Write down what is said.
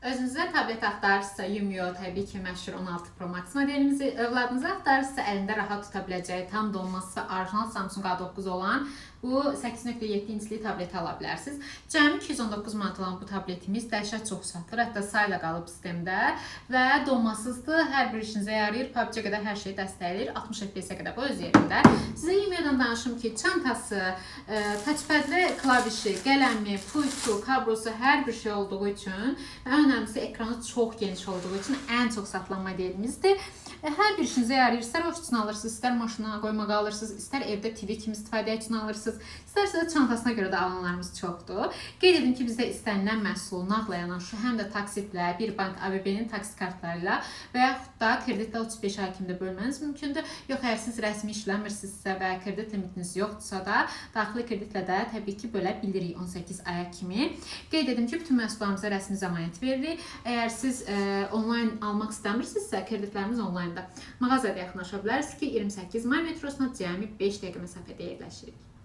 Özünüzə tablet axtarırsınızsa Yumio təbii ki, məşhur 16 Pro Max modelimizi, övladınızı axtarırsınızsa əlində rahat tuta biləcəyi, tam donması və orijinal Samsung A9 olan bu 8.7 inçli tableti ala bilərsiniz. Cəmi 219 manat olan bu tabletimiz dəhşət çox satılır, hətta sayla qalıb sistemdə və donmasızdır, hər bir işinizə yarayır, PUBG-yə qədər hər şeyi dəstəkləyir, 60 FPS-ə qədər bu öz yerində. Sizə Yumio'dan danışım ki, çantası, touchpadli klavişi, qələmi, pultu, kablosu hər bir şey olduğu üçün və önəmlisi ekranı çox geniş olduğu üçün ən çox satılan modelimizdir. Hər bir işinizə yarayır. İstər ofis üçün alırsınız, istər maşına qoymağa alırsınız, istər evdə TV kimi istifadə üçün alırsınız, istərsə də çantasına görə də alanlarımız çoxdur. Qeyd edim ki, bizdə istənilən məhsulu nağdla yanaşı həm də taksitlə, bir bank ABB-nin taksit kartlarıyla və yaxud da kreditlə 35 ay kimi də bölməniz mümkündür. Yox, əgər siz rəsmi işləmirsinizsə və kredit limitiniz yoxdursa da, daxili kreditlə də təbii ki, bölə bilirik 18 aya kimi. Qeyd edim ki, bütün məhsullarımıza rəsmi zəmanət veririk. Əgər siz onlayn almaq istəmirsinizsə, kreditlərimiz onlayndır. Mağazaya yaxınlaşa bilərsiniz ki, 28 may metrosuna cəmi 5 dəqiqə məsafədə yerləşirik.